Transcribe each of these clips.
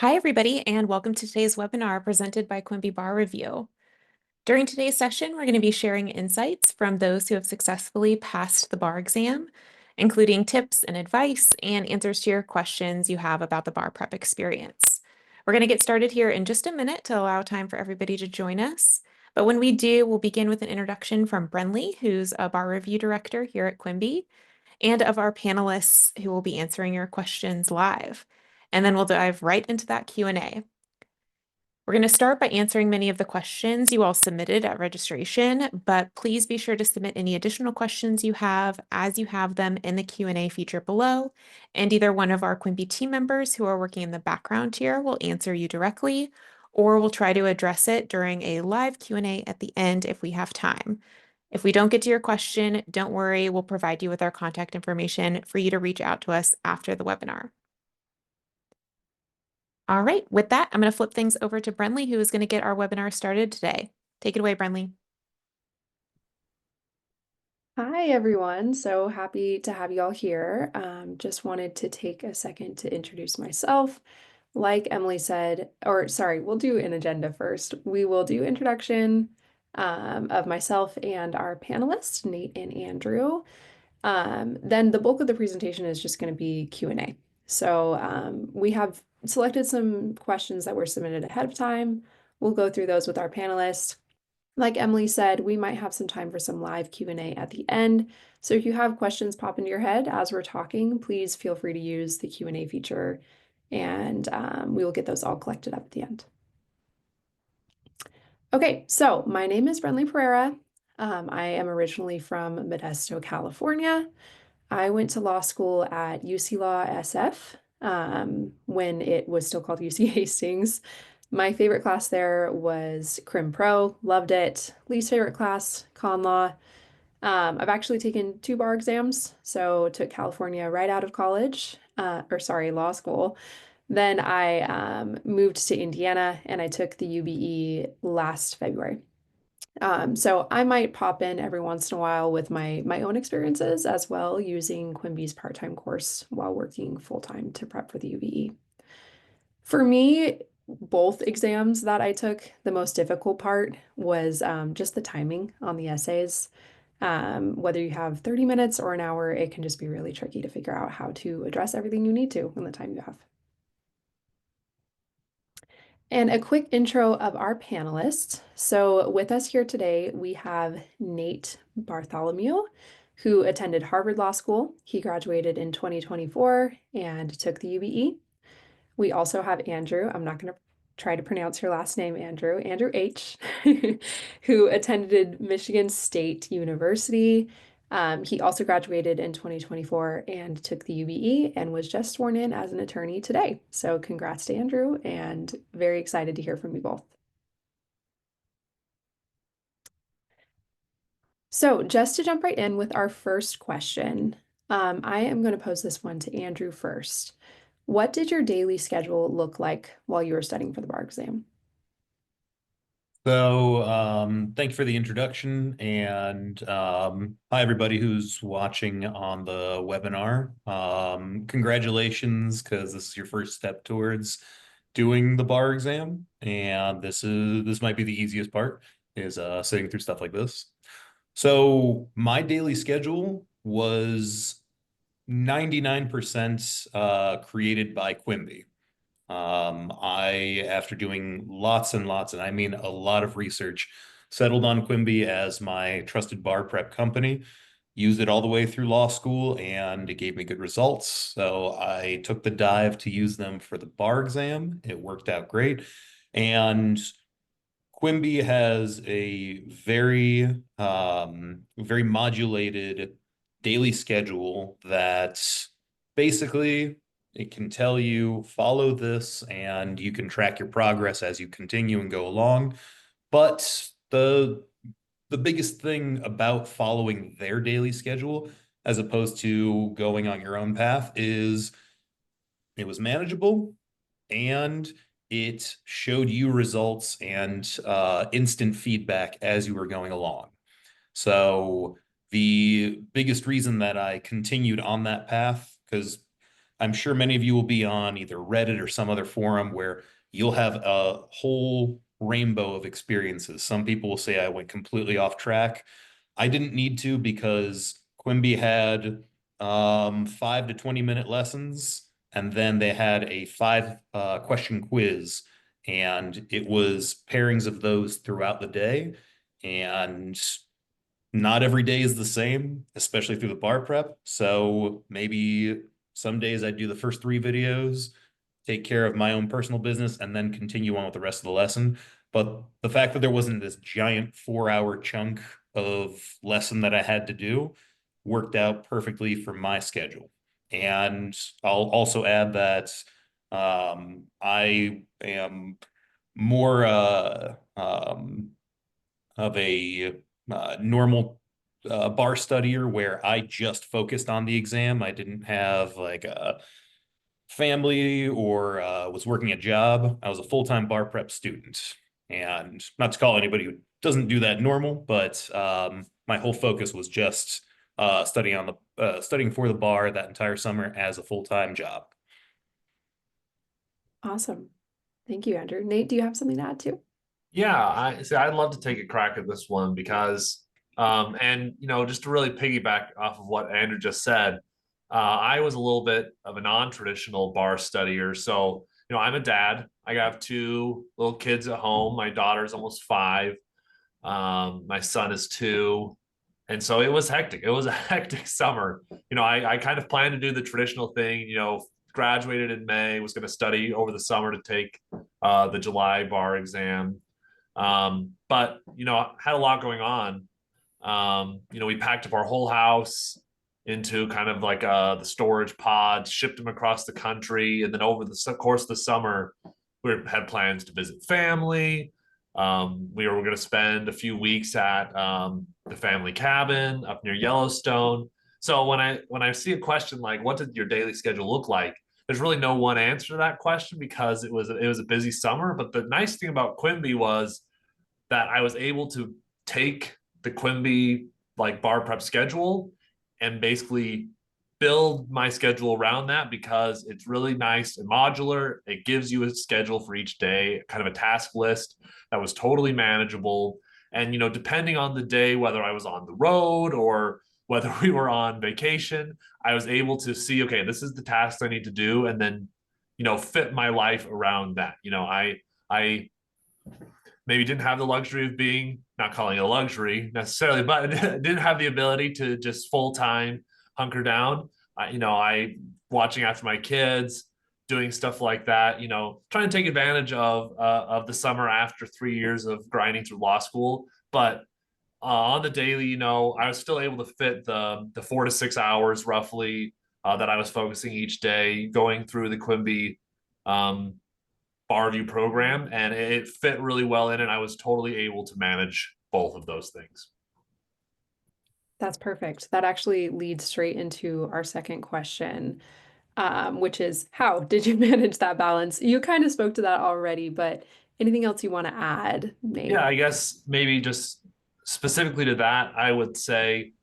Hi, everybody, and welcome to today's webinar presented by Quimbee Bar Review. During today's session, we're going to be sharing insights from those who have successfully passed the bar exam, including tips and advice and answers to your questions you have about the bar prep experience. We're going to get started here in just a minute to allow time for everybody to join us. But when we do, we'll begin with an introduction from Brenly, who's a bar review director here at Quimbee, and of our panelists who will be answering your questions live. And then we'll dive right into that Q&A. We're going to start by answering many of the questions you all submitted at registration, but please be sure to submit any additional questions you have as you have them in the Q&A feature below, and either one of our Quimbee team members who are working in the background here will answer you directly, or we'll try to address it during a live Q&A at the end if we have time. If we don't get to your question, don't worry, we'll provide you with our contact information for you to reach out to us after the webinar. All right, with that, I'm going to flip things over to Brenly, who is going to get our webinar started today. Take it away, Brenly. Hi, everyone. So happy to have you all here. Just wanted to take a second to introduce myself. Like Emily said, or sorry, we'll do an agenda first. We will do introduction of myself and our panelists, Nate and Andrew. Then the bulk of the presentation is just going to be Q&A. So we have selected some questions that were submitted ahead of time. We'll go through those with our panelists. Like Emily said, we might have some time for some live Q&A at the end. So if you have questions pop into your head as we're talking, please feel free to use the Q&A feature and we will get those all collected up at the end. Okay, so my name is Brenly Pereira. I am originally from Modesto, California. I went to law school at UC Law SF when it was still called UC Hastings. My favorite class there was Crim Pro, loved it. Least favorite class, Con Law. I've actually taken 2 bar exams, so took California right out of college, law school. Then I moved to Indiana and I took the UBE last February. So I might pop in every once in a while with my own experiences as well, using Quimbee's part-time course while working full-time to prep for the UBE. For me, both exams that I took, the most difficult part was just the timing on the essays. Whether you have 30 minutes or an hour, it can just be really tricky to figure out how to address everything you need to in the time you have. And a quick intro of our panelists. So with us here today, we have Nate Bartholomew, who attended Harvard Law School. He graduated in 2024 and took the UBE. We also have Andrew. I'm not going to try to pronounce your last name, Andrew H., who attended Michigan State University. He also graduated in 2024 and took the UBE and was just sworn in as an attorney today. So congrats to Andrew, and very excited to hear from you both. So just to jump right in with our first question, I am going to pose this one to Andrew first. What did your daily schedule look like while you were studying for the bar exam? Thank you for the introduction, and hi everybody who's watching on the webinar. Congratulations, because this is your first step towards doing the bar exam, and this might be the easiest part, is sitting through stuff like this. So my daily schedule was 99% created by Quimbee. After doing lots and lots, and I mean a lot of research, settled on Quimbee as my trusted bar prep company, used it all the way through law school, and it gave me good results. So I took the dive to use them for the bar exam. It worked out great. And Quimbee has a very modulated daily schedule that basically it can tell you follow this and you can track your progress as you continue and go along. But the biggest thing about following their daily schedule as opposed to going on your own path is it was manageable and it showed you results and instant feedback as you were going along. So the biggest reason that I continued on that path, because I'm sure many of you will be on either Reddit or some other forum where you'll have a whole rainbow of experiences. Some people will say I went completely off track. I didn't need to because Quimbee had 5 to 20 minute lessons, and then they had a five question quiz, and it was pairings of those throughout the day. And not every day is the same, especially through the bar prep. So maybe some days I do the first 3 videos, take care of my own personal business, and then continue on with the rest of the lesson. But the fact that there wasn't this giant 4 hour chunk of lesson that I had to do worked out perfectly for my schedule. And I'll also add that I am more of a normal bar studier where I just focused on the exam. I didn't have like a family or was working a job. I was a full-time bar prep student. And not to call anybody who doesn't do that normal, but my whole focus was just studying for the bar that entire summer as a full-time job. Awesome. Thank you, Andrew. Nate, do you have something to add too? Yeah, I see. I'd love to take a crack at this one because, and just to really piggyback off of what Andrew just said, I was a little bit of a non-traditional bar studier. So, I'm a dad. I have 2 little kids at home. My daughter's almost 5. My son is 2. And so it was hectic. It was a hectic summer. I kind of planned to do the traditional thing, graduated in May, was going to study over the summer to take the July bar exam. But had a lot going on. We packed up our whole house into kind of like the storage pods, shipped them across the country, and then over the course of the summer, we had plans to visit family. We were going to spend a few weeks at the family cabin up near Yellowstone. So when I see a question like, "What did your daily schedule look like?" There's really no one answer to that question because it was a busy summer. But the nice thing about Quimbee was that I was able to take the Quimbee like bar prep schedule and basically build my schedule around that because it's really nice and modular. It gives you a schedule for each day, kind of a task list that was totally manageable. And, depending on the day, whether I was on the road or whether we were on vacation, I was able to see, okay, this is the task I need to do. And then, fit my life around that. I maybe didn't have the luxury of being, not calling it a luxury necessarily, but didn't have the ability to just full time hunker down. I watching after my kids, doing stuff like that. Trying to take advantage of the summer after 3 years of grinding through law school. But on the daily, I was still able to fit the 4 to 6 hours roughly that I was focusing each day, going through the Quimbee bar review program, and it fit really well in it. I was totally able to manage both of those things. That's perfect. That actually leads straight into our second question, which is how did you manage that balance? You kind of spoke to that already, but anything else you want to add, Nate? Yeah, I guess maybe just specifically to that, I would say,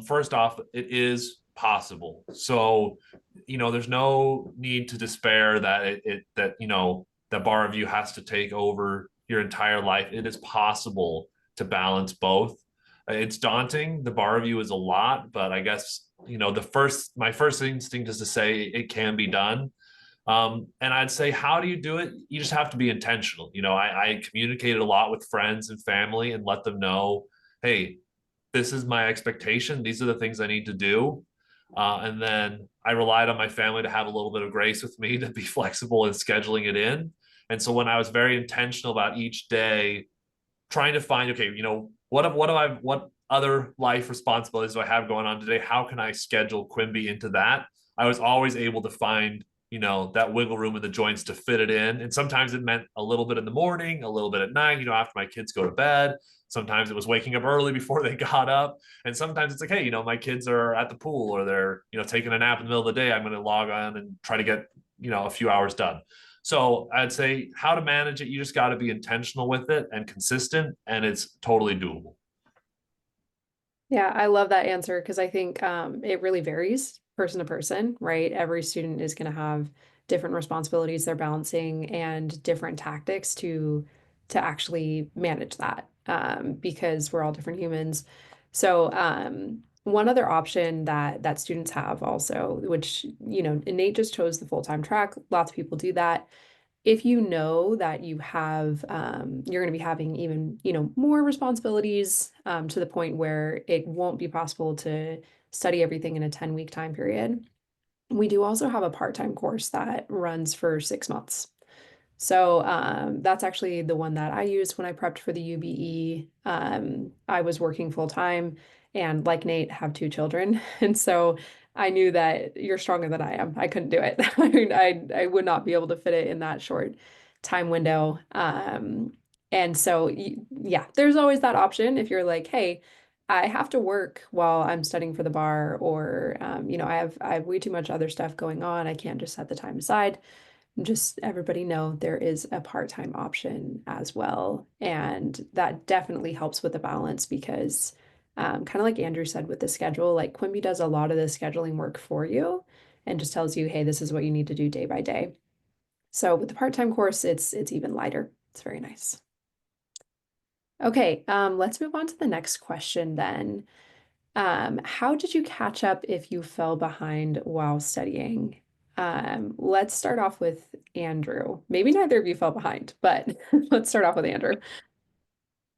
first off, it is possible. So, there's no need to despair that that bar review has to take over your entire life. It is possible to balance both. It's daunting. The bar review is a lot, but I guess, my first instinct is to say it can be done. And I'd say, how do you do it? You just have to be intentional. I communicated a lot with friends and family and let them know, hey, this is my expectation. These are the things I need to do. And then I relied on my family to have a little bit of grace with me to be flexible in scheduling it in. And so when I was very intentional about each day, trying to find, okay, what other life responsibilities do I have going on today? How can I schedule Quimbee into that? I was always able to find, that wiggle room in the joints to fit it in. And sometimes it meant a little bit in the morning, a little bit at night, after my kids go to bed. Sometimes it was waking up early before they got up. And sometimes it's like, hey, my kids are at the pool or they're, taking a nap in the middle of the day. I'm going to log on and try to get, a few hours done. So I'd say how to manage it. You just got to be intentional with it and consistent, and it's totally doable. Yeah, I love that answer because I think it really varies person to person, right? Every student is going to have different responsibilities they're balancing and different tactics to actually manage that, because we're all different humans. So one other option that students have also, which, you know, Nate just chose the full-time track. Lots of people do that. If you know that you have, you're going to be having even, you know, more responsibilities, to the point where it won't be possible to study everything in a 10-week time period, we do also have a part-time course that runs for 6 months. So that's actually the one that I used when I prepped for the UBE. I was working full time and, like Nate, have 2 children. And so I knew that you're stronger than I am. I couldn't do it. I mean, I would not be able to fit it in that short time window. And so, yeah, there's always that option if you're like, hey, I have to work while I'm studying for the bar, or you know, I have way too much other stuff going on. I can't just set the time aside. Just everybody know there is a part-time option as well. And that definitely helps with the balance because, kind of like Andrew said with the schedule, like Quimbee does a lot of the scheduling work for you and just tells you, hey, this is what you need to do day by day. So with the part-time course, it's even lighter. It's very nice. Okay, let's move on to the next question then. How did you catch up if you fell behind while studying? Let's start off with Andrew. Maybe neither of you fell behind, but let's start off with Andrew.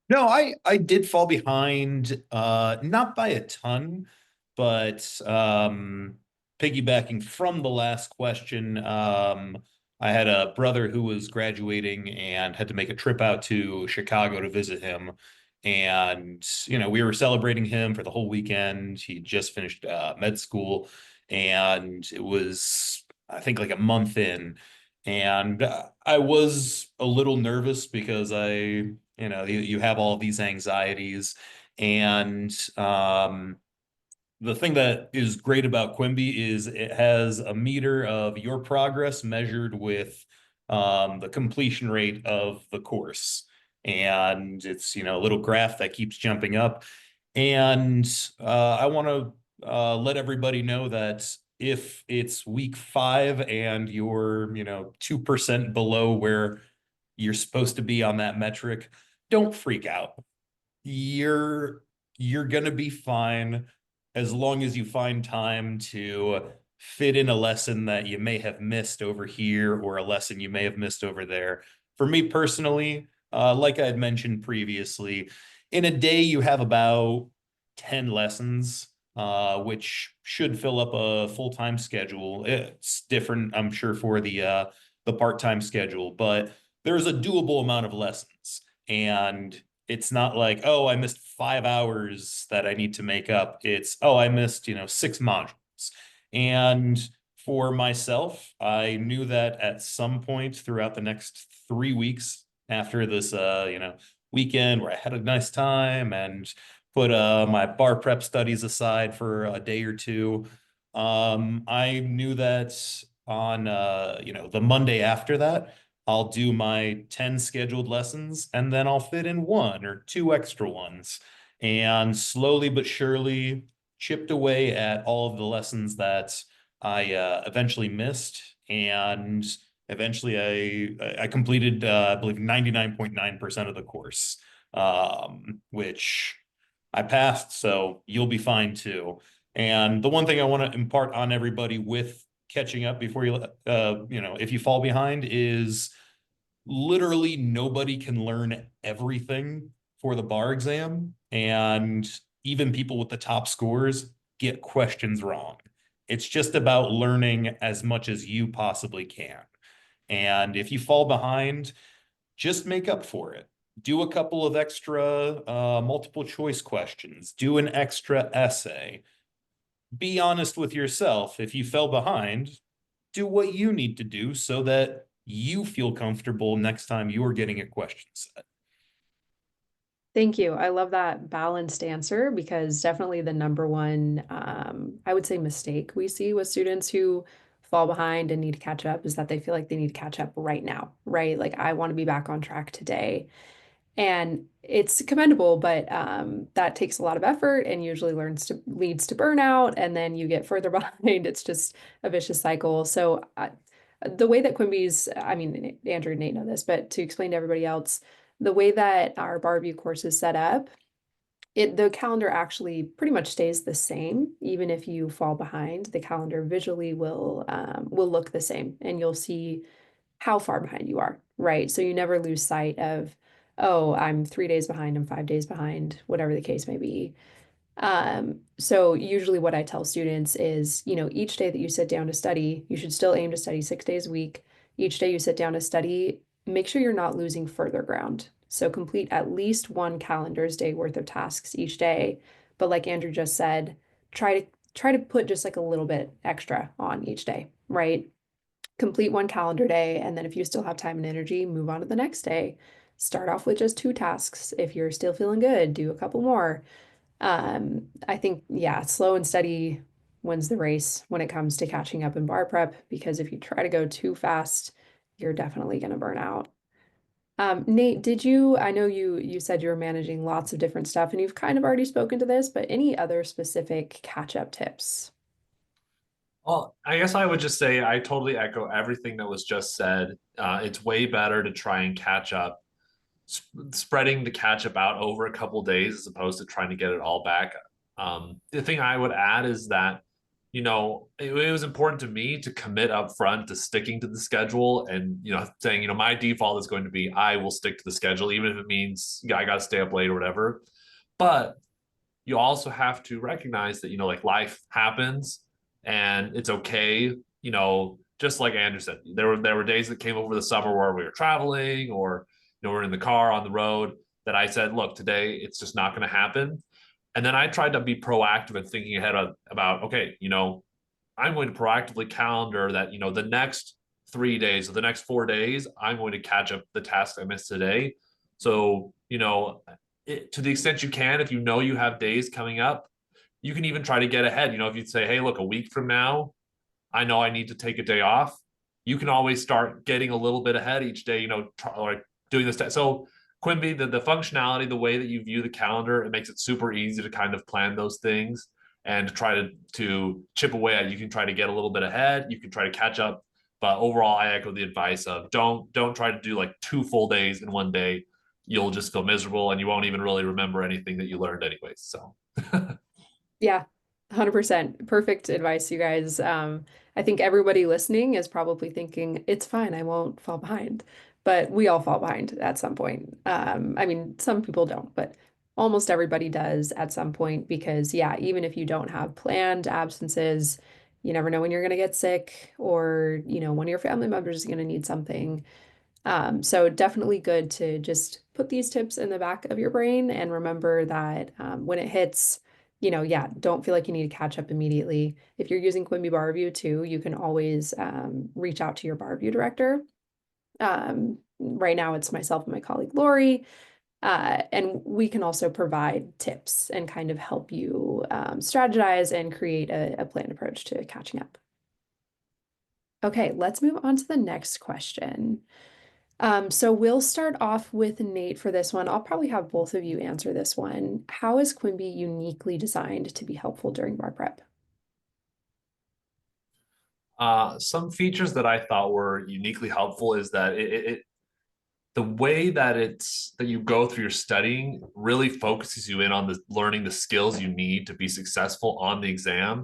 No, I did fall behind, not by a ton, but piggybacking from the last question, I had a brother who was graduating and had to make a trip out to Chicago to visit him. And, you know, we were celebrating him for the whole weekend. He just finished med school, and it was, I think, like a month in. And I was a little nervous because you know, you have all these anxieties. And the thing that is great about Quimbee is it has a meter of your progress measured with the completion rate of the course. And it's, you know, a little graph that keeps jumping up. And I want to let everybody know that if it's week 5 and you're, you know, 2% below where you're supposed to be on that metric, don't freak out. You're you're gonna be fine as long as you find time to fit in a lesson that you may have missed over here or a lesson you may have missed over there. For me personally, like I had mentioned previously, in a day you have about 10 lessons, which should fill up a full-time schedule. It's different, I'm sure, for the part-time schedule, but there's a doable amount of lessons. And it's not like, oh, I missed 5 hours that I need to make up. It's, oh, I missed, you know, 6 modules. And for myself, I knew that at some point throughout the next 3 weeks after this, you know, weekend where I had a nice time and put my bar prep studies aside for a day or two, I knew that on, you know, the Monday after that, I'll do my 10 scheduled lessons and then I'll fit in 1 or 2 extra ones, and slowly but surely chipped away at all of the lessons that I eventually missed. And eventually I completed, I believe, 99.9% of the course, which I passed. So you'll be fine too. And the one thing I want to impart on everybody with catching up before you, you know, if you fall behind, is literally nobody can learn everything for the bar exam. And even people with the top scores get questions wrong. It's just about learning as much as you possibly can. And if you fall behind, just make up for it. Do a couple of extra multiple choice questions, do an extra essay. Be honest with yourself. If you fell behind, do what you need to do so that you feel comfortable next time you're getting a question set. Thank you. I love that balanced answer because definitely the number one, I would say, mistake we see with students who fall behind and need to catch up is that they feel like they need to catch up right now, right? Like, I want to be back on track today. And it's commendable, but that takes a lot of effort and usually leads to burnout, and then you get further behind. It's just a vicious cycle. So the way that Quimbee's, I mean, Andrew and Nate know this, but to explain to everybody else, the way that our bar review course is set up, the calendar actually pretty much stays the same. Even if you fall behind, the calendar visually will look the same, and you'll see how far behind you are, right? So you never lose sight of, oh, I'm 3 days behind, I'm 5 days behind, whatever the case may be. So usually what I tell students is, each day that you sit down to study, you should still aim to study 6 days a week. Each day you sit down to study, make sure you're not losing further ground. So complete at least one calendar's day worth of tasks each day. But like Andrew just said, try to put just like a little bit extra on each day, right? Complete one calendar day, and then if you still have time and energy, move on to the next day. Start off with just 2 tasks. If you're still feeling good, do a couple more. I think, yeah, slow and steady wins the race when it comes to catching up in bar prep, because if you try to go too fast, you're definitely going to burn out. Nate, I know you said you were managing lots of different stuff and you've kind of already spoken to this, but any other specific catch-up tips? Well, I guess I would just say I totally echo everything that was just said. It's way better to try and catch up, spreading the catch up out over a couple days as opposed to trying to get it all back. The thing I would add is that, it was important to me to commit up front to sticking to the schedule and, saying, my default is going to be I will stick to the schedule, even if it means I got to stay up late or whatever. But you also have to recognize that, like life happens and it's okay. Just like Andrew said, there were days that came over the summer where we were traveling or, we're in the car on the road that I said, look, today it's just not going to happen. And then I tried to be proactive and thinking ahead about, okay, I'm going to proactively calendar that, the next 3 days or the next 4 days, I'm going to catch up the tasks I missed today. So, to the extent you can, if you have days coming up, you can even try to get ahead. If you say, hey, look, a week from now, I know I need to take a day off. You can always start getting a little bit ahead each day, like doing this. So Quimbee, the functionality, the way that you view the calendar, it makes it super easy to kind of plan those things and to try to chip away at. You can try to get a little bit ahead. You can try to catch up. But overall, I echo the advice of don't try to do like 2 full days in one day. You'll just feel miserable and you won't even really remember anything that you learned anyways. So Yeah, 100%. Perfect advice, you guys. I think everybody listening is probably thinking, it's fine, I won't fall behind. But we all fall behind at some point. I mean, some people don't, but almost everybody does at some point because, yeah, even if you don't have planned absences, you never know when you're going to get sick or, one of your family members is going to need something. So definitely good to just put these tips in the back of your brain and remember that when it hits, yeah, don't feel like you need to catch up immediately. If you're using Quimbee Bar Review too, you can always reach out to your bar review director. Right now it's myself and my colleague Lori, and we can also provide tips and kind of help you strategize and create a planned approach to catching up. Okay, let's move on to the next question. So we'll start off with Nate for this one. I'll probably have both of you answer this one. How is Quimbee uniquely designed to be helpful during bar prep? some features that I thought were uniquely helpful is that the way that you go through your studying really focuses you in on learning the skills you need to be successful on the exam.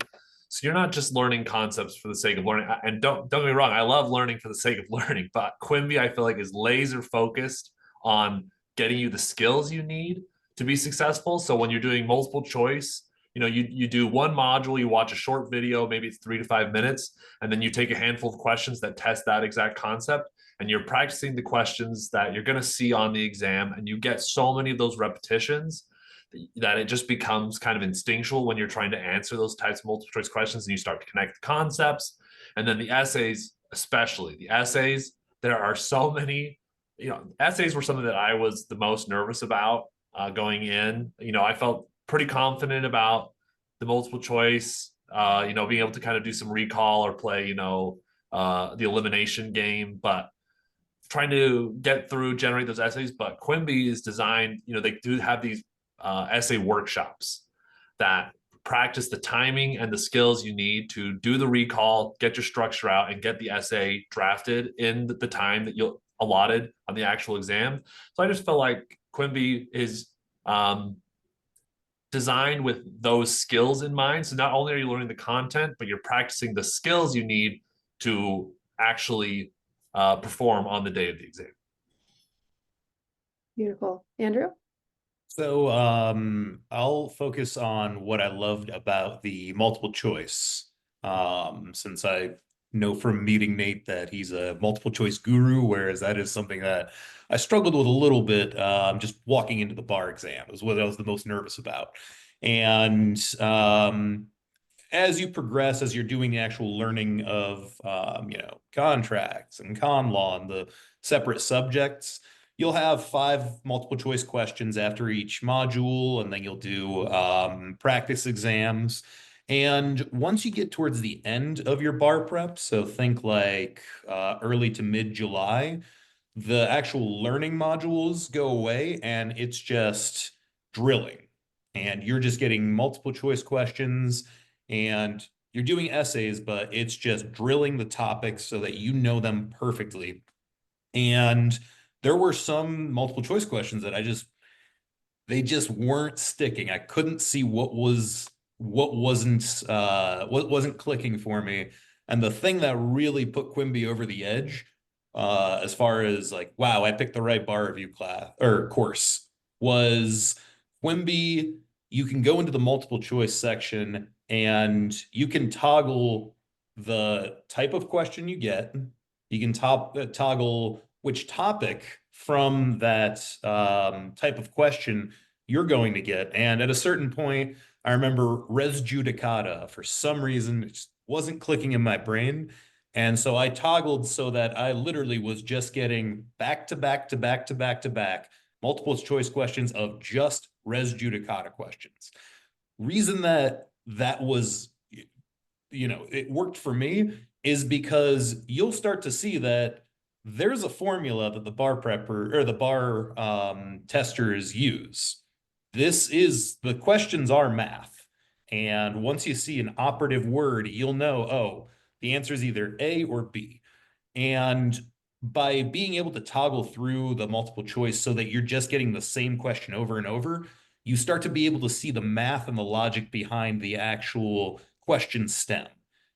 So you're not just learning concepts for the sake of learning. And don't get me wrong, I love learning for the sake of learning, but Quimbee I feel like is laser focused on getting you the skills you need to be successful. So when you're doing multiple choice, you do one module, you watch a short video, maybe it's 3 to 5 minutes, and then you take a handful of questions that test that exact concept, and you're practicing the questions that you're going to see on the exam, and you get so many of those repetitions that it just becomes kind of instinctual when you're trying to answer those types of multiple choice questions, and you start to connect the concepts. And then the essays, especially the essays, there are so many. Essays were something that I was the most nervous about going in. I felt pretty confident about the multiple choice, being able to kind of do some recall or play, the elimination game. But trying to get through, generate those essays. But Quimbee is designed, they do have these essay workshops that practice the timing and the skills you need to do the recall, get your structure out, and get the essay drafted in the time that you'll allotted on the actual exam. So I just felt like Quimbee is designed with those skills in mind. So not only are you learning the content, but you're practicing the skills you need to actually perform on the day of the exam. Beautiful. Andrew? So I'll focus on what I loved about the multiple choice. Since I know from meeting Nate that he's a multiple choice guru, whereas that is something that I struggled with a little bit just walking into the bar exam. It was what I was the most nervous about. And as you progress, as you're doing the actual learning of, contracts and con law and the separate subjects, you'll have 5 multiple choice questions after each module, and then you'll do practice exams. And once you get towards the end of your bar prep, so think like early to mid-July, the actual learning modules go away and it's just drilling. And you're just getting multiple choice questions and you're doing essays, but it's just drilling the topics so that you know them perfectly. And there were some multiple choice questions that they just weren't sticking. I couldn't see what wasn't clicking for me. And the thing that really put Quimbee over the edge, as far as like, wow, I picked the right bar review class or course, was Quimbee. You can go into the multiple choice section and you can toggle the type of question you get. You can toggle which topic from that type of question you're going to get. And at a certain point, I remember res judicata, for some reason, it just wasn't clicking in my brain. And so I toggled so that I literally was just getting back to back to back to back to back multiple choice questions of just res judicata questions. Reason that was, it worked for me is because you'll start to see that there's a formula that the bar prepper or the bar testers use. The questions are math. And once you see an operative word, you'll know, oh, the answer is either A or B. And by being able to toggle through the multiple choice so that you're just getting the same question over and over, you start to be able to see the math and the logic behind the actual question stem.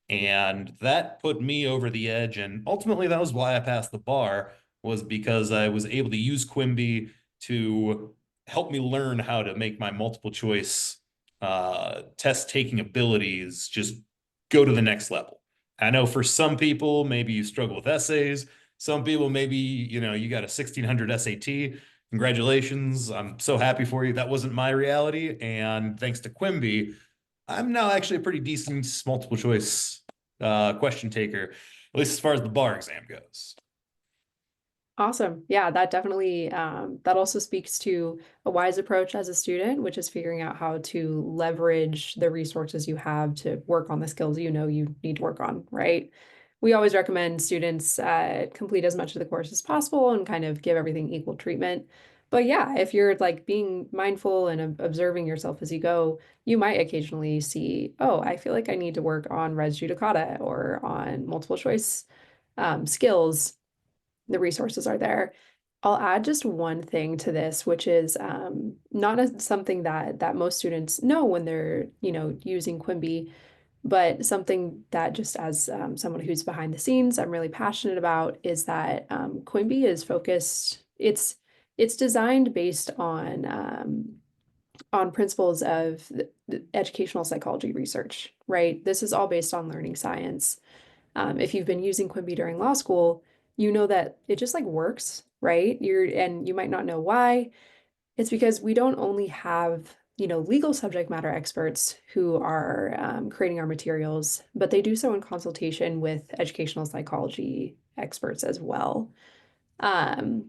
And that put me over the edge. And ultimately, that was why I passed the bar, was because I was able to use Quimbee to help me learn how to make my multiple choice test taking abilities just go to the next level. I know for some people, maybe you struggle with essays. Some people, maybe, you got a 1600 SAT. Congratulations. I'm so happy for you. That wasn't my reality. And thanks to Quimbee, I'm now actually a pretty decent multiple choice question taker, at least as far as the bar exam goes. Awesome. Yeah, that definitely, that also speaks to a wise approach as a student, which is figuring out how to leverage the resources you have to work on the skills you know you need to work on, right? We always recommend students complete as much of the course as possible and kind of give everything equal treatment. But yeah, if you're like being mindful and observing yourself as you go, you might occasionally see, oh, I feel like I need to work on res judicata or on multiple choice skills. The resources are there. I'll add just one thing to this, which is not something that most students know when they're using Quimbee, but something that just as someone who's behind the scenes, I'm really passionate about is that Quimbee is focused. It's designed based on principles of the educational psychology research, right? This is all based on learning science. If you've been using Quimbee during law school, you know that it just like works, right? And you might not know why. It's because we don't only have, legal subject matter experts who are creating our materials, but they do so in consultation with educational psychology experts as well. Um,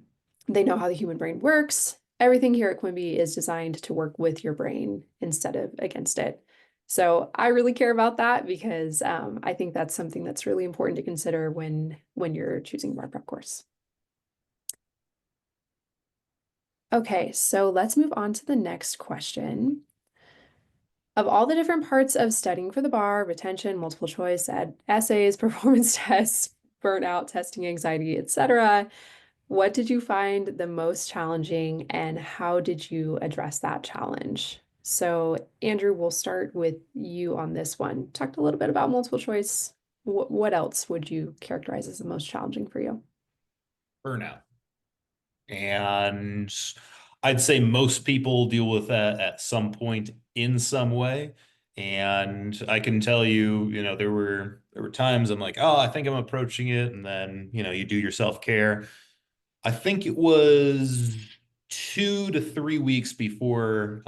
they know how the human brain works. Everything here at Quimbee is designed to work with your brain instead of against it. So I really care about that because I think that's something that's really important to consider when you're choosing a bar prep course. Okay, so let's move on to the next question. Of all the different parts of studying for the bar, retention, multiple choice, essays, performance tests, burnout, testing anxiety, etc., what did you find the most challenging and how did you address that challenge? So, Andrew, we'll start with you on this one. Talked a little bit about multiple choice. What else would you characterize as the most challenging for you? Burnout. And I'd say most people deal with that at some point in some way. And I can tell you, there were times I'm like, oh, I think I'm approaching it. And then, you do your self-care. I think it was 2 to 3 weeks before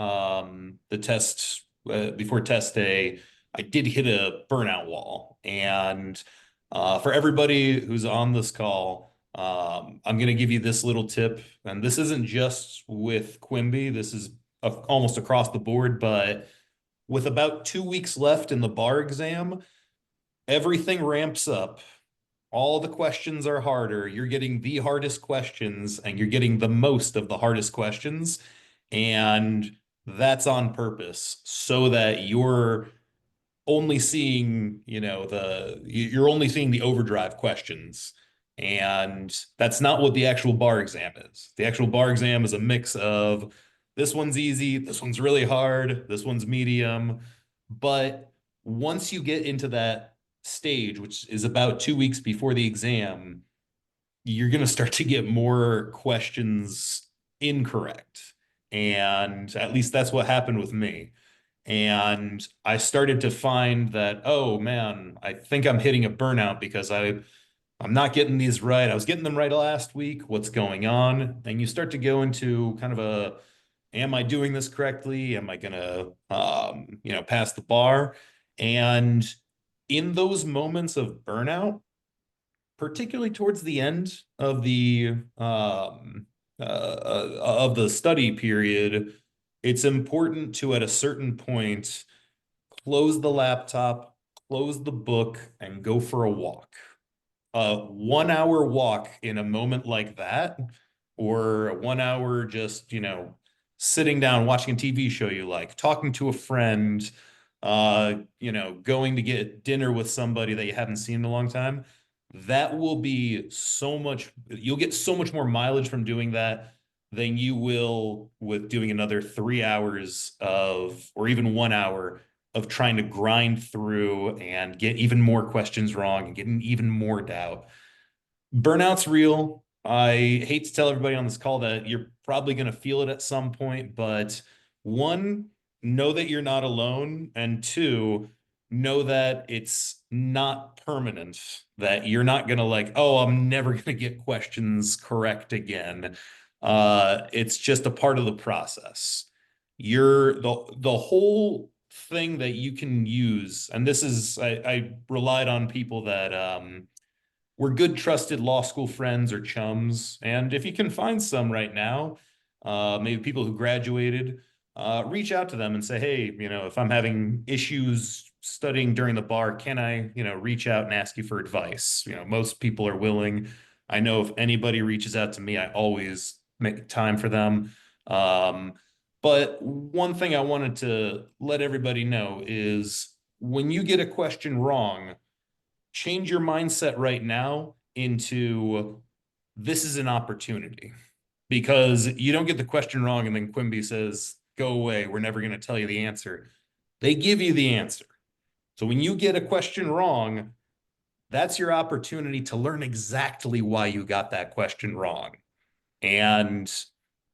test day, I did hit a burnout wall. And for everybody who's on this call, I'm going to give you this little tip. And this isn't just with Quimbee, this is almost across the board, but with about 2 weeks left in the bar exam, everything ramps up. All the questions are harder. You're getting the hardest questions and you're getting the most of the hardest questions. And that's on purpose so that you're only seeing the overdrive questions. And that's not what the actual bar exam is. The actual bar exam is a mix of this one's easy, this one's really hard, this one's medium. But once you get into that stage, which is about 2 weeks before the exam, you're going to start to get more questions incorrect. And at least that's what happened with me. And I started to find that, oh man, I think I'm hitting a burnout because I'm not getting these right. I was getting them right last week. What's going on? And you start to go into kind of am I doing this correctly? Am I gonna pass the bar? And in those moments of burnout, particularly towards the end of the study period, it's important to, at a certain point, close the laptop, close the book, and go for a walk. A 1 hour walk in a moment like that, or a 1 hour just, sitting down, watching a TV show you like, talking to a friend, going to get dinner with somebody that you haven't seen in a long time, that will be you'll get so much more mileage from doing that than you will with doing another 3 hours or even 1 hour of trying to grind through and get even more questions wrong and getting even more doubt. Burnout's real. I hate to tell everybody on this call that you're probably going to feel it at some point, but one, know that you're not alone. And two, know that it's not permanent, that you're not going to oh, I'm never going to get questions correct again. It's just a part of the process. The whole thing that you can use, and this is, I relied on people that, we're good, trusted law school friends or chums. And if you can find some right now, maybe people who graduated, reach out to them and say, hey, if I'm having issues studying during the bar, can I, reach out and ask you for advice? Most people are willing. I know if anybody reaches out to me, I always make time for them. But one thing I wanted to let everybody know is when you get a question wrong, change your mindset right now into this is an opportunity, because you don't get the question wrong and then Quimbee says, go away, we're never going to tell you the answer. They give you the answer. So when you get a question wrong, that's your opportunity to learn exactly why you got that question wrong. And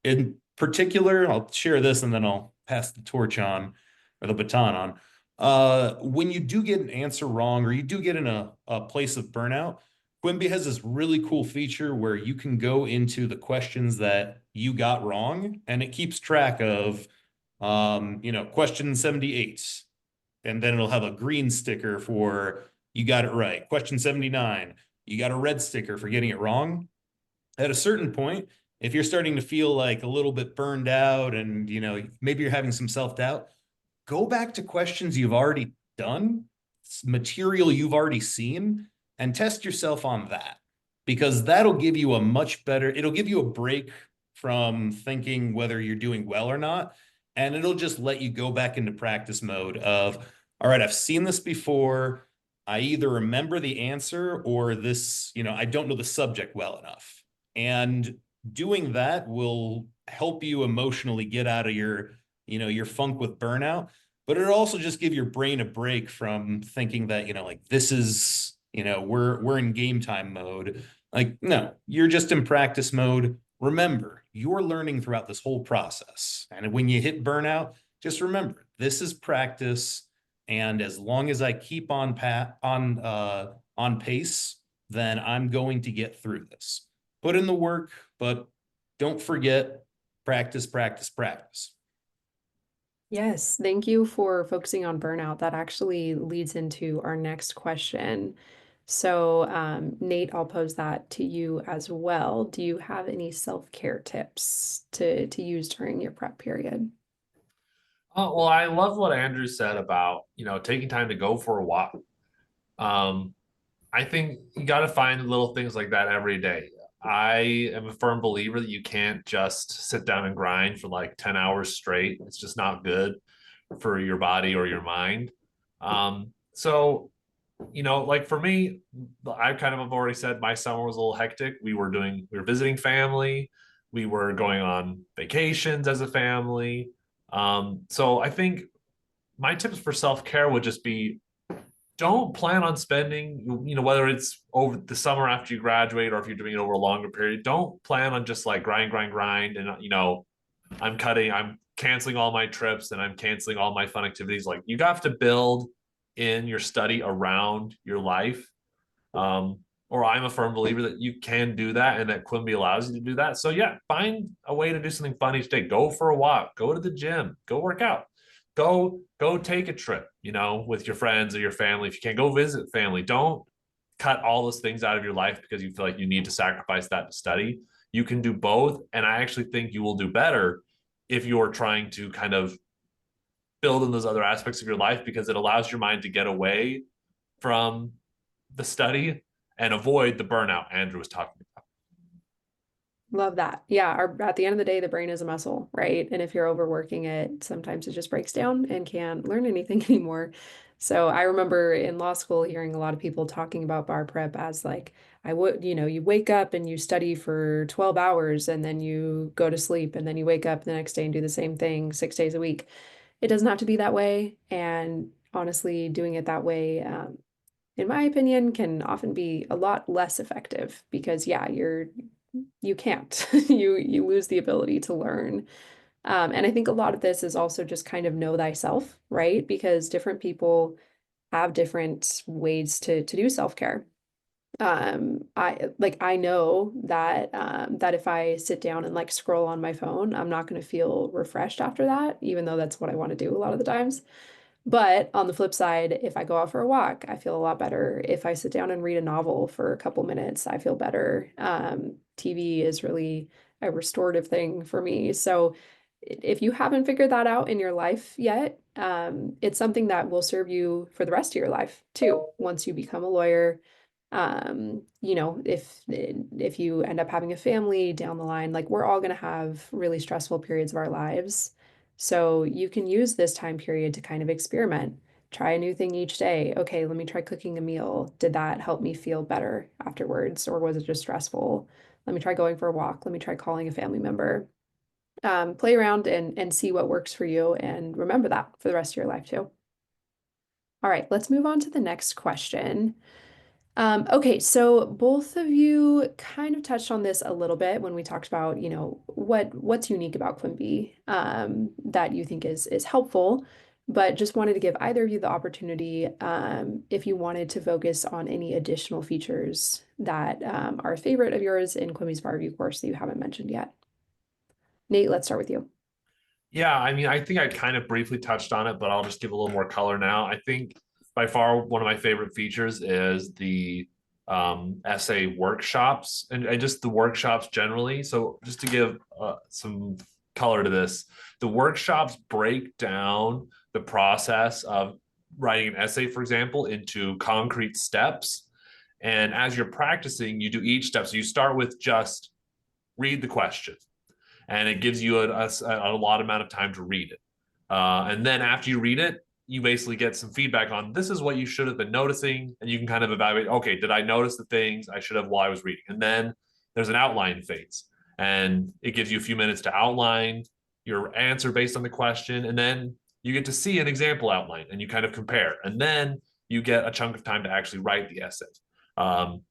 in particular, I'll share this and then I'll pass the torch on, or the baton on. When you do get an answer wrong or you do get in a place of burnout, Quimbee has this really cool feature where you can go into the questions that you got wrong and it keeps track of, question 78. And then it'll have a green sticker for you got it right. Question 79, you got a red sticker for getting it wrong. At a certain point, if you're starting to feel like a little bit burned out and, maybe you're having some self-doubt, go back to questions you've already done, material you've already seen, and test yourself on that, because that'll give you it'll give you a break from thinking whether you're doing well or not. And it'll just let you go back into practice mode of, all right, I've seen this before. I either remember the answer or this, I don't know the subject well enough. And doing that will help you emotionally get out of your funk with burnout. But it'll also just give your brain a break from thinking that, like this is, we're in game time mode. Like, no, you're just in practice mode. Remember, you're learning throughout this whole process. And when you hit burnout, just remember, this is practice. And as long as I keep on pace, then I'm going to get through this. Put in the work, but don't forget practice, practice, practice. Yes, thank you for focusing on burnout. That actually leads into our next question. So, Nate, I'll pose that to you as well. Do you have any self-care tips to use during your prep period? Oh, well, I love what Andrew said about, taking time to go for a walk. Um, I think you got to find little things like that every day. I am a firm believer that you can't just sit down and grind for like 10 hours straight. It's just not good for your body or your mind. So, like for me, I kind of have already said my summer was a little hectic. We were visiting family, we were going on vacations as a family. So I think my tips for self-care would just be don't plan on spending, whether it's over the summer after you graduate or if you're doing it over a longer period, don't plan on just like grind, grind, grind. And, I'm canceling all my trips and I'm canceling all my fun activities. Like you have to build in your study around your life. Or I'm a firm believer that you can do that and that Quimbee allows you to do that. So yeah, find a way to do something fun each day. Go for a walk, go to the gym, go work out, go take a trip, with your friends or your family. If you can't go visit family, don't cut all those things out of your life because you feel like you need to sacrifice that to study. You can do both. And I actually think you will do better if you're trying to kind of build in those other aspects of your life because it allows your mind to get away from the study and avoid the burnout Andrew was talking about. Love that. Yeah, at the end of the day, the brain is a muscle, right? And if you're overworking it, sometimes it just breaks down and can't learn anything anymore. So I remember in law school hearing a lot of people talking about bar prep as like, I would, you wake up and you study for 12 hours and then you go to sleep and then you wake up the next day and do the same thing 6 days a week. It doesn't have to be that way. And honestly, doing it that way, in my opinion, can often be a lot less effective because yeah, you can't. You lose the ability to learn. And I think a lot of this is also just kind of know thyself, right? Because different people have different ways to do self-care. I know that that if I sit down and like scroll on my phone, I'm not going to feel refreshed after that, even though that's what I want to do a lot of the times. But on the flip side, if I go out for a walk, I feel a lot better. If I sit down and read a novel for a couple minutes, I feel better. TV is really a restorative thing for me. So if you haven't figured that out in your life yet, it's something that will serve you for the rest of your life too. Once you become a lawyer, if you end up having a family down the line, like we're all going to have really stressful periods of our lives. So you can use this time period to kind of experiment. Try a new thing each day. Okay, let me try cooking a meal. Did that help me feel better afterwards, or was it just stressful? Let me try going for a walk. Let me try calling a family member. Play around and see what works for you, and remember that for the rest of your life too. All right, let's move on to the next question. Okay, so both of you kind of touched on this a little bit when we talked about, what's unique about Quimbee that you think is helpful, but just wanted to give either of you the opportunity if you wanted to focus on any additional features that are a favorite of yours in Quimbee's Bar Review course that you haven't mentioned yet. Nate, let's start with you. Yeah, I mean, I think I kind of briefly touched on it, but I'll just give a little more color now. I think by far one of my favorite features is the essay workshops and just the workshops generally. So just to give some color to this, the workshops break down the process of writing an essay, for example, into concrete steps. And as you're practicing, you do each step. So you start with just read the question. and it gives you a lot amount of time to read it. And then after you read it, you basically get some feedback on this is what you should have been noticing, and you can kind of evaluate, okay, did I notice the things I should have while I was reading? And then there's an outline phase, and it gives you a few minutes to outline your answer based on the question, and then you get to see an example outline and you kind of compare, and then you get a chunk of time to actually write the essay. Um,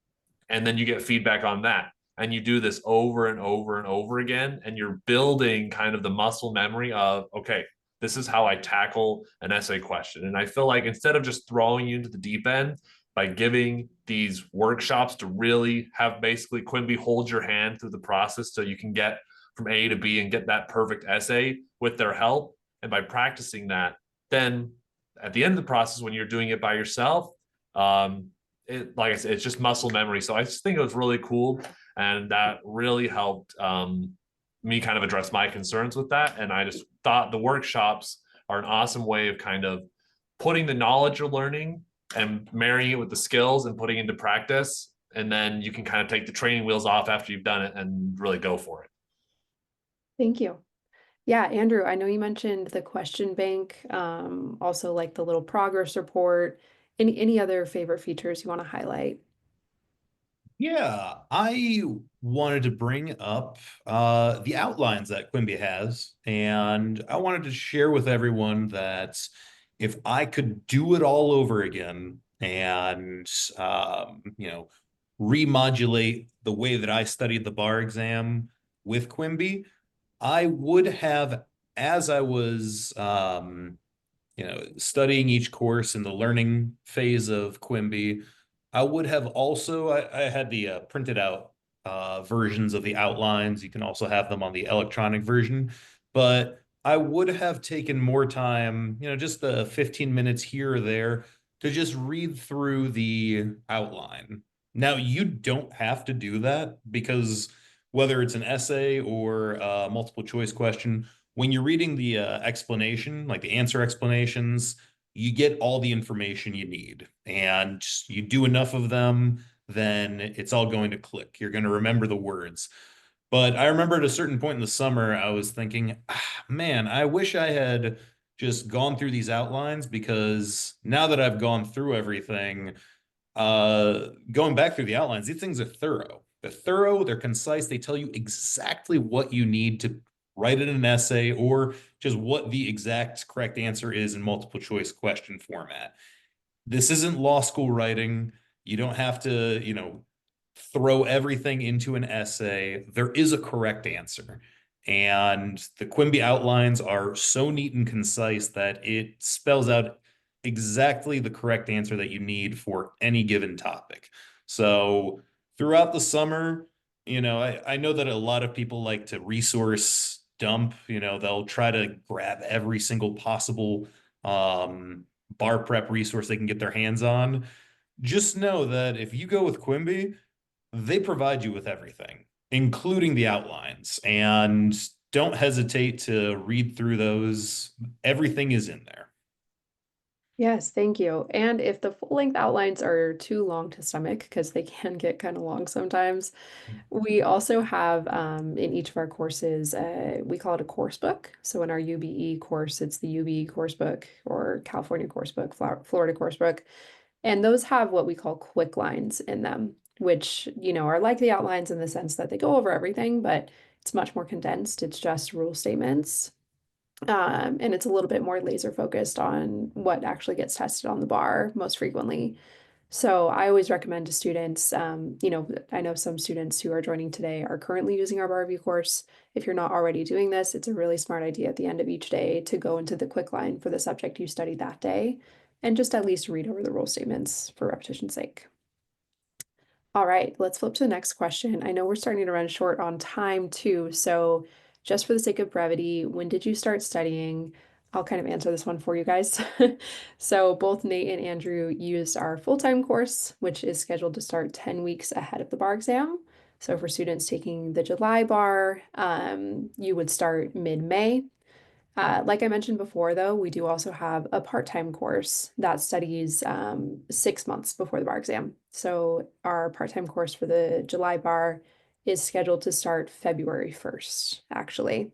and then you get feedback on that, and you do this over and over and over again, and you're building kind of the muscle memory of, okay, this is how I tackle an essay question. And I feel like instead of just throwing you into the deep end by giving these workshops to really have basically Quimbee hold your hand through the process so you can get from A to B and get that perfect essay with their help, and by practicing that, then at the end of the process when you're doing it by yourself, like I said, it's just muscle memory. So I just think it was really cool, and that really helped me kind of address my concerns with that. And I just thought the workshops are an awesome way of kind of putting the knowledge you're learning and marrying it with the skills and putting it into practice. And then you can kind of take the training wheels off after you've done it and really go for it. Thank you. Yeah, Andrew, I know you mentioned the question bank, also like the little progress report. Any other favorite features you want to highlight? Yeah, I wanted to bring up the outlines that Quimbee has, and I wanted to share with everyone that if I could do it all over again and remodulate the way that I studied the bar exam with Quimbee, I would have, as I was studying each course in the learning phase of Quimbee, I would have also, I had the printed out versions of the outlines. You can also have them on the electronic version, but I would have taken more time, just the 15 minutes here or there to just read through the outline. Now, you don't have to do that because whether it's an essay or a multiple choice question, when you're reading the explanation, like the answer explanations, you get all the information you need. And you do enough of them, then it's all going to click. You're going to remember the words. But I remember at a certain point in the summer, I was thinking, man, I wish I had just gone through these outlines, because now that I've gone through everything, going back through the outlines, these things are thorough. They're thorough, they're concise, they tell you exactly what you need to write in an essay, or just what the exact correct answer is in multiple choice question format. This isn't law school writing. You don't have to, throw everything into an essay. There is a correct answer. And the Quimbee outlines are so neat and concise that it spells out exactly the correct answer that you need for any given topic. So throughout the summer, I know that a lot of people like to resource dump. They'll try to grab every single possible bar prep resource they can get their hands on. Just know that if you go with Quimbee, they provide you with everything, including the outlines, and don't hesitate to read through those. Everything is in there. Yes, thank you. And if the full-length outlines are too long to stomach, because they can get kind of long sometimes, we also have in each of our courses, we call it a course book. So in our UBE course, it's the UBE course book, or California course book, Florida course book. And those have what we call quick lines in them, which, are like the outlines in the sense that they go over everything, but it's much more condensed. It's just rule statements. And it's a little bit more laser focused on what actually gets tested on the bar most frequently. So I always recommend to students, I know some students who are joining today are currently using our bar review course. If you're not already doing this, it's a really smart idea at the end of each day to go into the quick line for the subject you studied that day and just at least read over the rule statements for repetition's sake. All right, let's flip to the next question. I know we're starting to run short on time too, so just for the sake of brevity, when did you start studying? I'll kind of answer this one for you guys. So both Nate and Andrew used our full-time course, which is scheduled to start 10 weeks ahead of the bar exam. So for students taking the July bar, you would start mid-May. Like I mentioned before, though, we do also have a part-time course that studies 6 months before the bar exam. So our part-time course for the July bar is scheduled to start February 1st, actually.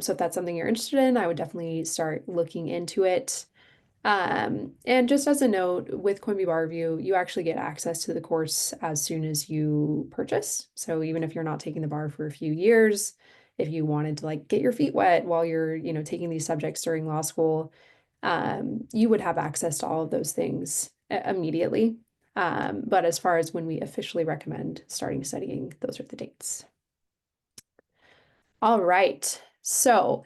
So if that's something you're interested in, I would definitely start looking into it. And just as a note, with Quimbee Bar Review, you actually get access to the course as soon as you purchase. So even if you're not taking the bar for a few years, if you wanted to like get your feet wet while you're, taking these subjects during law school, you would have access to all of those things immediately. But as far as when we officially recommend starting studying, those are the dates. All right. So,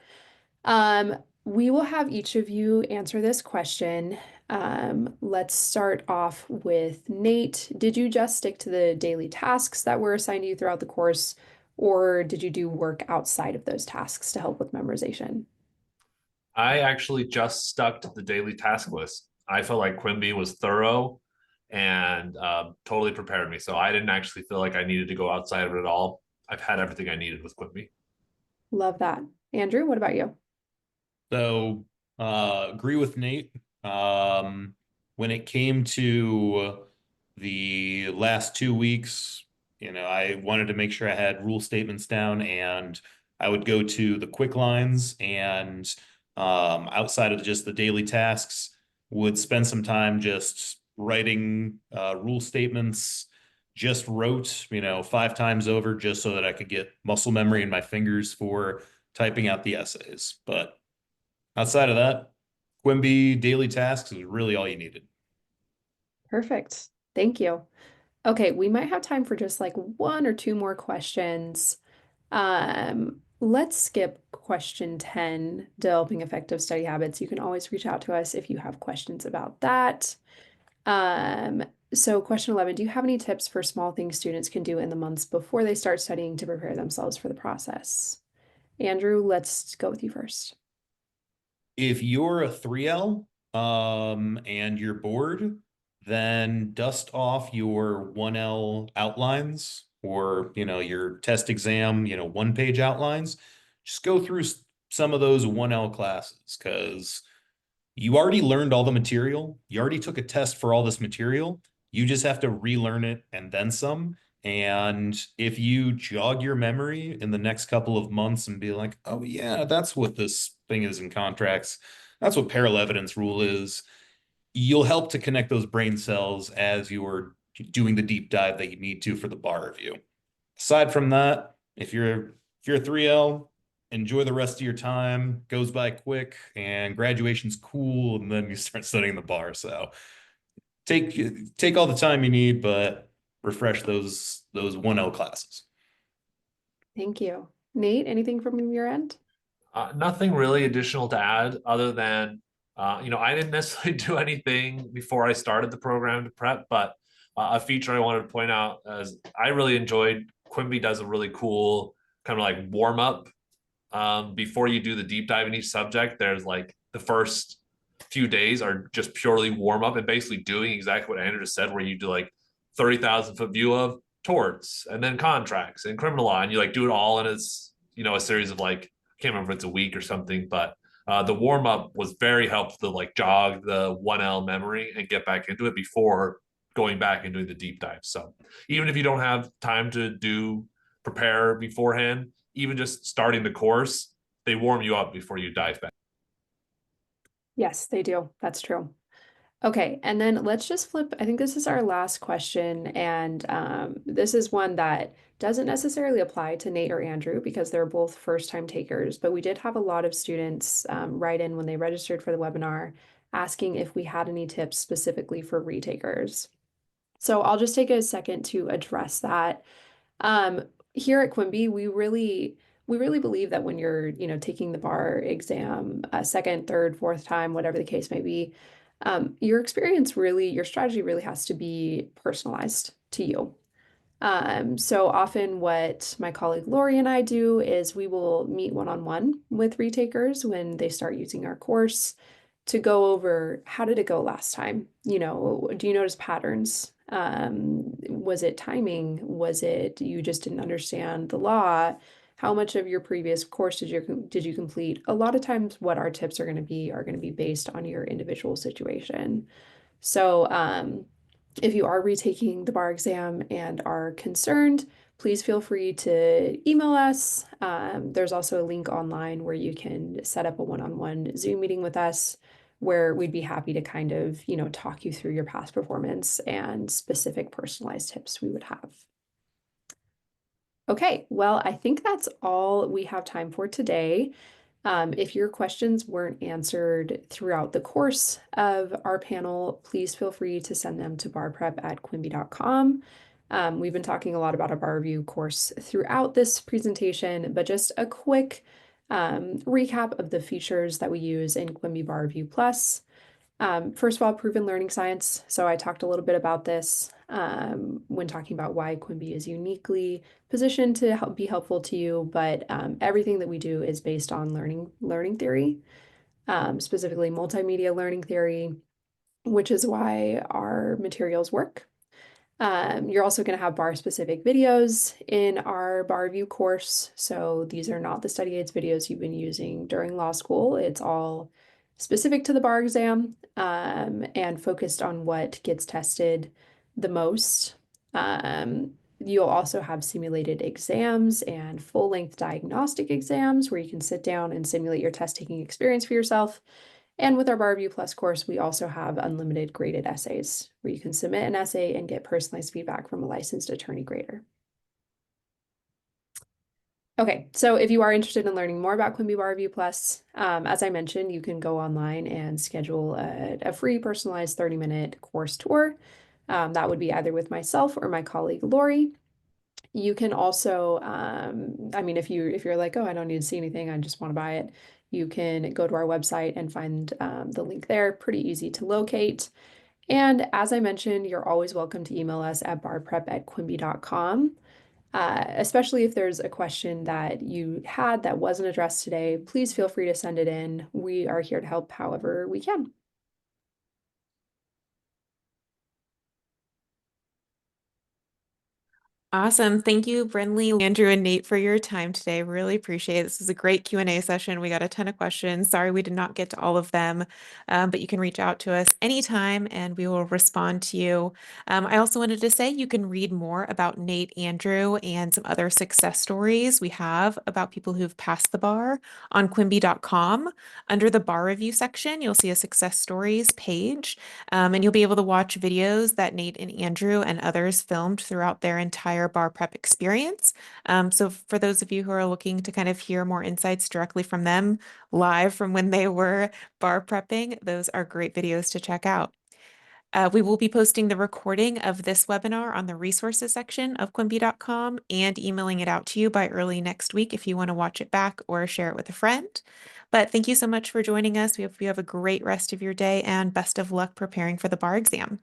we will have each of you answer this question. Let's start off with Nate. Did you just stick to the daily tasks that were assigned to you throughout the course, or did you do work outside of those tasks to help with memorization? I actually just stuck to the daily task list. I felt like Quimby was thorough and totally prepared me. So I didn't actually feel like I needed to go outside of it at all. I've had everything I needed with Quimby. Love that. Andrew, what about you? So, agree with Nate. When it came to the last 2 weeks, I wanted to make sure I had rule statements down, and I would go to the quick lines and outside of just the daily tasks, would spend some time just writing rule statements. Just wrote, 5 times over just so that I could get muscle memory in my fingers for typing out the essays. But outside of that, Quimby daily tasks is really all you needed. Perfect. Thank you. Okay, we might have time for just like one or two more questions. Let's skip question 10, developing effective study habits. You can always reach out to us if you have questions about that. So question 11, do you have any tips for small things students can do in the months before they start studying to prepare themselves for the process? Andrew, let's go with you first. If you're a 3L and you're bored, then dust off your 1L outlines or, your test exam, 1-page outlines. Just go through some of those 1L classes because you already learned all the material. You already took a test for all this material. You just have to relearn it and then some. And if you jog your memory in the next couple of months and be like, oh, yeah, that's what this thing is in contracts, that's what parallel evidence rule is, you'll help to connect those brain cells as you're doing the deep dive that you need to for the bar review. Aside from that, if you're a 3L, enjoy the rest of your time. Goes by quick, and graduation's cool, and then you start studying the bar. So take all the time you need, but refresh those 1L classes. Thank you. Nate, anything from your end? Nothing really additional to add other than, I didn't necessarily do anything before I started the program to prep, but a feature I wanted to point out is I really enjoyed Quimby does a really cool kind of like warm up before you do the deep dive in each subject. There's like the first few days are just purely warm up and basically doing exactly what Andrew just said, where you do like 30,000 foot view of torts and then contracts and criminal law, and you like do it all in a series of like, I can't remember if it's a week or something, but the warm up was very helpful to like jog the 1L memory and get back into it before going back and doing the deep dive. So even if you don't have time to prepare beforehand, even just starting the course, they warm you up before you dive back. Yes, they do. That's true. Okay, and then let's just flip. I think this is our last question, and this is one that doesn't necessarily apply to Nate or Andrew because they're both first-time takers, but we did have a lot of students write in when they registered for the webinar asking if we had any tips specifically for retakers. So I'll just take a second to address that. Here at Quimby, we really believe that when you're, taking the bar exam a second, third, fourth time, whatever the case may be, your strategy really has to be personalized to you. So often what my colleague Lori and I do is we will meet one-on-one with retakers when they start using our course to go over how did it go last time? Do you notice patterns? Was it timing? Was it you just didn't understand the law? How much of your previous course did you complete? A lot of times what our tips are going to be based on your individual situation. So if you are retaking the bar exam and are concerned, please feel free to email us. There's also a link online where you can set up a one-on-one Zoom meeting with us, where we'd be happy to kind of, talk you through your past performance and specific personalized tips we would have. Okay, well, I think that's all we have time for today. If your questions weren't answered throughout the course of our panel, please feel free to send them to barprep@quimbee.com. We've been talking a lot about our bar review course throughout this presentation, but just a quick recap of the features that we use in Quimbee Bar Review Plus. First of all, proven learning science. So I talked a little bit about this when talking about why Quimbee is uniquely positioned to be helpful to you, but everything that we do is based on learning theory, specifically multimedia learning theory, which is why our materials work. You're also going to have bar specific videos in our bar review course. So these are not the study aids videos you've been using during law school. It's all specific to the bar exam and focused on what gets tested the most. You'll also have simulated exams and full-length diagnostic exams where you can sit down and simulate your test taking experience for yourself. And with our Bar Review Plus course, we also have unlimited graded essays where you can submit an essay and get personalized feedback from a licensed attorney grader. Okay, so if you are interested in learning more about Quimbee Bar Review Plus, as I mentioned, you can go online and schedule a free personalized 30-minute course tour. That would be either with myself or my colleague Lori. You can also, if you're like, oh, I don't need to see anything, I just want to buy it, you can go to our website and find the link there. Pretty easy to locate. And as I mentioned, you're always welcome to email us at barprep@quimbee.com. Especially if there's a question that you had that wasn't addressed today, please feel free to send it in. We are here to help however we can. Awesome. Thank you, Brinley, Andrew, and Nate for your time today. Really appreciate it. This was a great Q&A session. We got a ton of questions. Sorry we did not get to all of them, but you can reach out to us anytime and we will respond to you. I also wanted to say you can read more about Nate, Andrew, and some other success stories we have about people who've passed the bar on Quimbee.com. Under the bar review section, you'll see a success stories page, and you'll be able to watch videos that Nate and Andrew and others filmed throughout their entire bar prep experience. So for those of you who are looking to kind of hear more insights directly from them live from when they were bar prepping, those are great videos to check out. We will be posting the recording of this webinar on the resources section of Quimbee.com and emailing it out to you by early next week if you want to watch it back or share it with a friend. But thank you so much for joining us. We hope you have a great rest of your day and best of luck preparing for the bar exam.